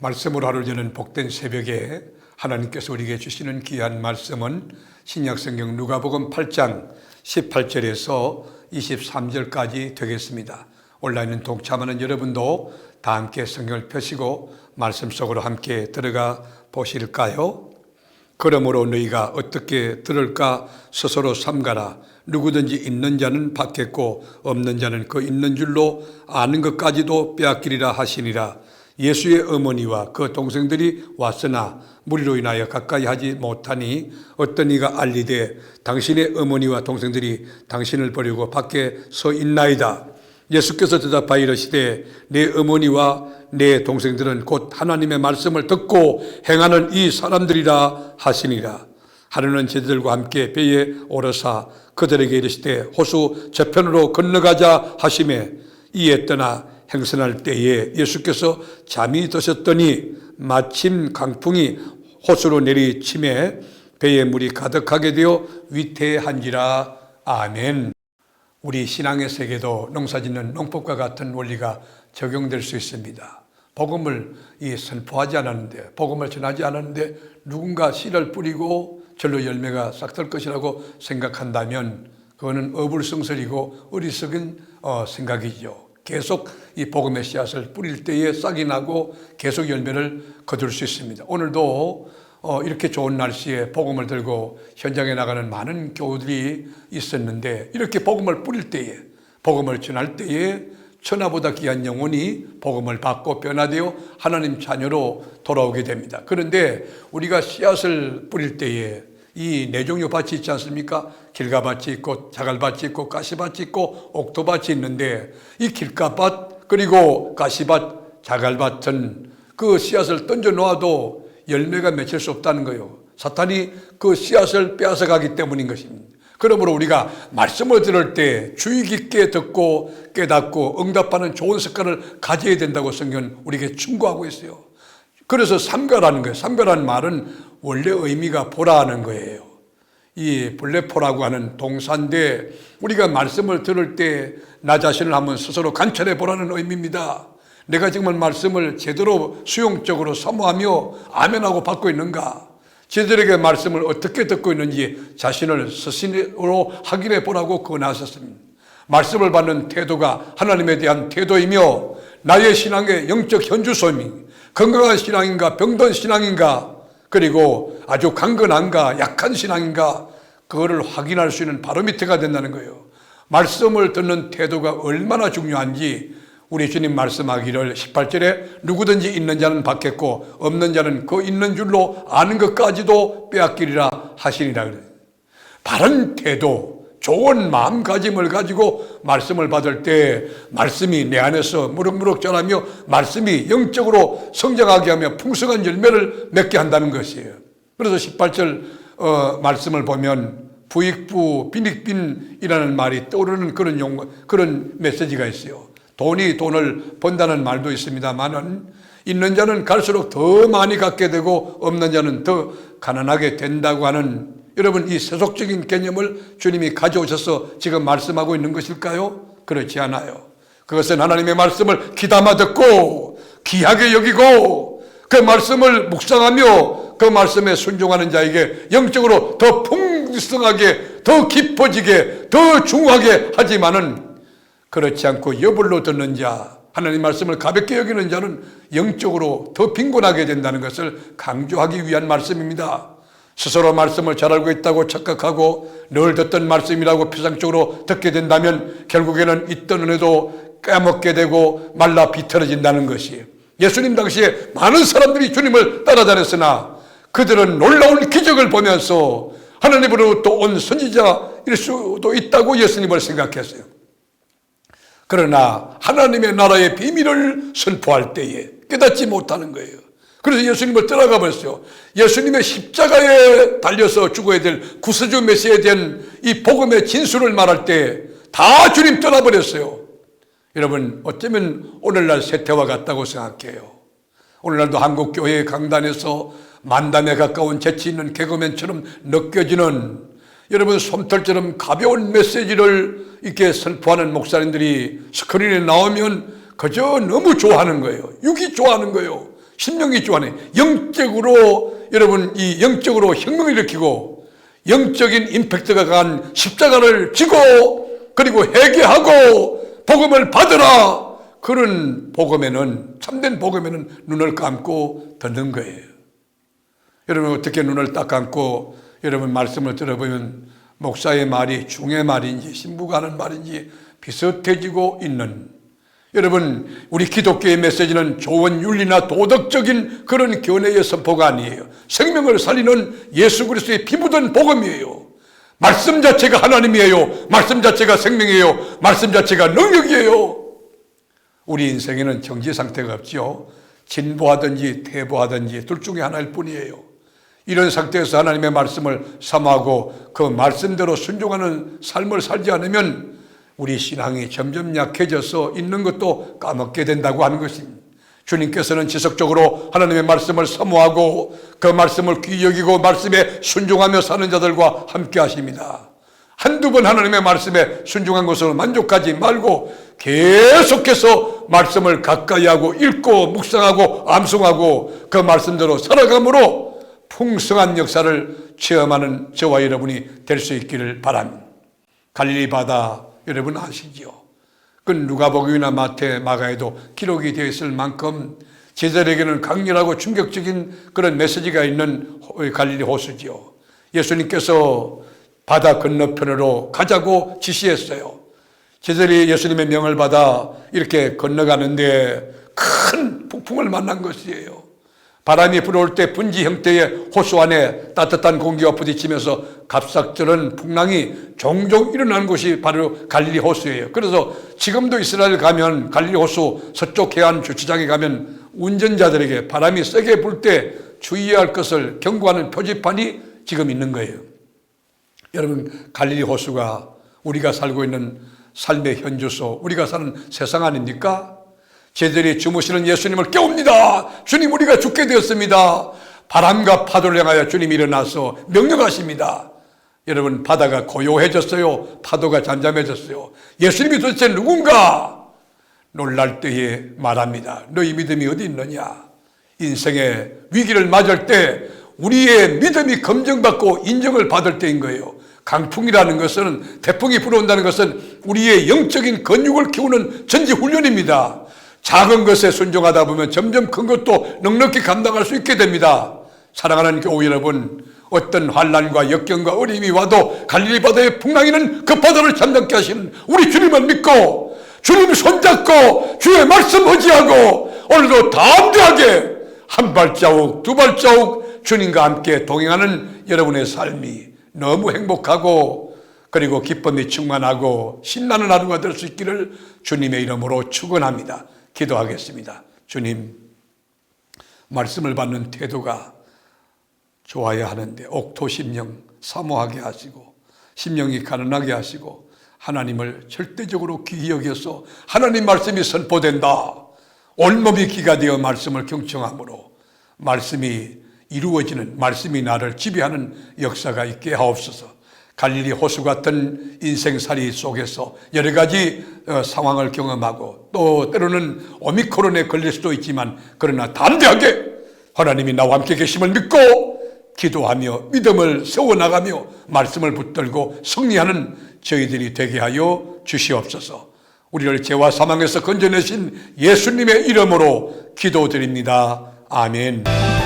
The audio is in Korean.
말씀으로 하루 여는 복된 새벽에 하나님께서 우리에게 주시는 귀한 말씀은 신약성경 누가복음 8장 18절에서 23절까지 되겠습니다. 온라인 동참하는 여러분도 다 함께 성경을 펴시고 말씀 속으로 함께 들어가 보실까요? 그러므로 너희가 어떻게 들을까 스스로 삼가라. 누구든지 있는 자는 받겠고 없는 자는 그 있는 줄로 아는 것까지도 빼앗기리라 하시니라. 예수의 어머니와 그 동생들이 왔으나 무리로 인하여 가까이 하지 못하니 어떤 이가 알리되 당신의 어머니와 동생들이 당신을 버리고 밖에 서 있나이다. 예수께서 대답하여 이르시되 내 어머니와 내 동생들은 곧 하나님의 말씀을 듣고 행하는 이 사람들이라 하시니라. 하루는 제자들과 함께 배에 오르사 그들에게 이르시되 호수 저편으로 건너가자 하시매 이에 떠나 행선할 때에 예수께서 잠이 드셨더니 마침 강풍이 호수로 내리치매 배에 물이 가득하게 되어 위태한지라. 아멘. 우리 신앙의 세계도 농사짓는 농법과 같은 원리가 적용될 수 있습니다. 복음을 선포하지 않았는데, 복음을 전하지 않았는데 누군가 씨를 뿌리고 절로 열매가 싹 들 것이라고 생각한다면 그거는 어불성설이고 어리석은 생각이죠. 계속 이 복음의 씨앗을 뿌릴 때에 싹이 나고 계속 열매를 거둘 수 있습니다. 오늘도 이렇게 좋은 날씨에 복음을 들고 현장에 나가는 많은 교우들이 있었는데 이렇게 복음을 뿌릴 때에, 복음을 전할 때에 천하보다 귀한 영혼이 복음을 받고 변화되어 하나님 자녀로 돌아오게 됩니다. 그런데 우리가 씨앗을 뿌릴 때에 이 네 종류 밭이 있지 않습니까? 길가밭이 있고 자갈밭이 있고 가시밭이 있고 옥토밭이 있는데 이 길가밭 그리고 가시밭 자갈밭은 그 씨앗을 던져 놓아도 열매가 맺힐 수 없다는 거예요. 사탄이 그 씨앗을 빼앗아 가기 때문인 것입니다. 그러므로 우리가 말씀을 들을 때 주의 깊게 듣고 깨닫고 응답하는 좋은 습관을 가져야 된다고 성경은 우리에게 충고하고 있어요. 그래서 삼가라는 거예요. 삼가라는 말은 원래 의미가 보라는 거예요. 이 블레포라고 하는 동사인데 우리가 말씀을 들을 때 나 자신을 한번 스스로 관찰해 보라는 의미입니다. 내가 정말 말씀을 제대로 수용적으로 사모하며 아멘하고 받고 있는가? 저들에게 말씀을 어떻게 듣고 있는지 자신을 스스로 확인해 보라고 권하셨습니다. 말씀을 받는 태도가 하나님에 대한 태도이며 나의 신앙의 영적 현주소이며 건강한 신앙인가 병든 신앙인가 그리고 아주 강건한가 약한 신앙인가 그거를 확인할 수 있는 바로미터가 된다는 거예요. 말씀을 듣는 태도가 얼마나 중요한지 우리 주님 말씀하기를 18절에 누구든지 있는 자는 받겠고 없는 자는 그 있는 줄로 아는 것까지도 빼앗기리라 하시니라 그래요. 바른 태도, 좋은 마음가짐을 가지고 말씀을 받을 때 말씀이 내 안에서 무럭무럭 자라며 말씀이 영적으로 성장하게 하며 풍성한 열매를 맺게 한다는 것이에요. 그래서 18절 말씀을 보면 부익부 빈익빈이라는 말이 떠오르는 그런 메시지가 있어요. 돈이 돈을 번다는 말도 있습니다만은 있는 자는 갈수록 더 많이 갖게 되고 없는 자는 더 가난하게 된다고 하는 여러분 이 세속적인 개념을 주님이 가져오셔서 지금 말씀하고 있는 것일까요? 그렇지 않아요. 그것은 하나님의 말씀을 귀담아 듣고 귀하게 여기고 그 말씀을 묵상하며 그 말씀에 순종하는 자에게 영적으로 더 풍성하게 더 깊어지게 더 중후하게 하지만은 그렇지 않고 여불로 듣는 자, 하나님 말씀을 가볍게 여기는 자는 영적으로 더 빈곤하게 된다는 것을 강조하기 위한 말씀입니다. 스스로 말씀을 잘 알고 있다고 착각하고 늘 듣던 말씀이라고 표상적으로 듣게 된다면 결국에는 있던 은혜도 까먹게 되고 말라 비틀어진다는 것이에요. 예수님 당시에 많은 사람들이 주님을 따라다녔으나 그들은 놀라운 기적을 보면서 하나님으로부터 온 선지자일 수도 있다고 예수님을 생각했어요. 그러나 하나님의 나라의 비밀을 선포할 때에 깨닫지 못하는 거예요. 그래서 예수님을 떠나가 버렸어요. 예수님의 십자가에 달려서 죽어야 될 구세주 메시아에 대한 이 복음의 진술을 말할 때 다 주님 떠나버렸어요. 여러분 어쩌면 오늘날 세태와 같다고 생각해요. 오늘날도 한국교회 강단에서 만담에 가까운 재치 있는 개그맨처럼 느껴지는 여러분 솜털처럼 가벼운 메시지를 이렇게 선포하는 목사님들이 스크린에 나오면 그저 너무 좋아하는 거예요. 육이 좋아하는 거예요. 신명기 주안에 영적으로 여러분 이 영적으로 혁명을 일으키고 영적인 임팩트가 강한 십자가를 지고 그리고 회개하고 복음을 받으라. 그런 복음에는 참된 복음에는 눈을 감고 듣는 거예요. 여러분 어떻게 눈을 딱 감고 여러분 말씀을 들어보면 목사의 말이 중의 말인지 신부가 하는 말인지 비슷해지고 있는 여러분 우리 기독교의 메시지는 좋은 윤리나 도덕적인 그런 견해의 선포가 아니에요. 생명을 살리는 예수 그리스도의 피 묻은 복음이에요. 말씀 자체가 하나님이에요. 말씀 자체가 생명이에요. 말씀 자체가 능력이에요. 우리 인생에는 정지 상태가 없죠. 진보하든지 퇴보하든지 둘 중에 하나일 뿐이에요. 이런 상태에서 하나님의 말씀을 사모하고 그 말씀대로 순종하는 삶을 살지 않으면 우리 신앙이 점점 약해져서 있는 것도 까먹게 된다고 하는 것입니다. 주님께서는 지속적으로 하나님의 말씀을 사모하고 그 말씀을 귀히 여기고 말씀에 순종하며 사는 자들과 함께 하십니다. 한두 번 하나님의 말씀에 순종한 것으로 만족하지 말고 계속해서 말씀을 가까이 하고 읽고 묵상하고 암송하고 그 말씀대로 살아감으로 풍성한 역사를 체험하는 저와 여러분이 될 수 있기를 바랍니다. 갈릴리 바다 여러분 아시죠? 그 누가복음이나 마태, 마가에도 기록이 되어 있을 만큼 제자들에게는 강렬하고 충격적인 그런 메시지가 있는 갈릴리 호수지요. 예수님께서 바다 건너편으로 가자고 지시했어요. 제자들이 예수님의 명을 받아 이렇게 건너가는데 큰 폭풍을 만난 것이에요. 바람이 불어올 때 분지 형태의 호수 안에 따뜻한 공기가 부딪히면서 갑작스런 풍랑이 종종 일어나는 곳이 바로 갈릴리 호수예요. 그래서 지금도 이스라엘 가면 갈릴리 호수 서쪽 해안 주차장에 가면 운전자들에게 바람이 세게 불 때 주의해야 할 것을 경고하는 표지판이 지금 있는 거예요. 여러분 갈릴리 호수가 우리가 살고 있는 삶의 현주소, 우리가 사는 세상 아닙니까? 제자들이 주무시는 예수님을 깨웁니다. 주님 우리가 죽게 되었습니다. 바람과 파도를 향하여 주님이 일어나서 명령하십니다. 여러분 바다가 고요해졌어요. 파도가 잠잠해졌어요. 예수님이 도대체 누군가? 놀랄 때에 말합니다. 너희 믿음이 어디 있느냐? 인생의 위기를 맞을 때 우리의 믿음이 검증받고 인정을 받을 때인 거예요. 강풍이라는 것은 태풍이 불어온다는 것은 우리의 영적인 근육을 키우는 전지훈련입니다. 작은 것에 순종하다 보면 점점 큰 것도 넉넉히 감당할 수 있게 됩니다. 사랑하는 교우 여러분, 어떤 환난과 역경과 어려움이 와도 갈릴리 바다의 풍랑이는 그 바다를 잠잠케 하시는 우리 주님을 믿고 주님 손잡고 주의 말씀 의지하고 오늘도 담대하게 한 발자국 두 발자국 주님과 함께 동행하는 여러분의 삶이 너무 행복하고 그리고 기쁨이 충만하고 신나는 하루가 될 수 있기를 주님의 이름으로 축원합니다. 기도하겠습니다. 주님, 말씀을 받는 태도가 좋아야 하는데 옥토심령 사모하게 하시고 심령이 가난하게 하시고 하나님을 절대적으로 귀히 여겨서 하나님 말씀이 선포된다. 온몸이 기가 되어 말씀을 경청함으로 말씀이 이루어지는 말씀이 나를 지배하는 역사가 있게 하옵소서. 갈릴리 호수 같은 인생살이 속에서 여러 가지 상황을 경험하고 또 때로는 오미크론에 걸릴 수도 있지만 그러나 담대하게 하나님이 나와 함께 계심을 믿고 기도하며 믿음을 세워나가며 말씀을 붙들고 승리하는 저희들이 되게 하여 주시옵소서. 우리를 죄와 사망에서 건져내신 예수님의 이름으로 기도드립니다. 아멘.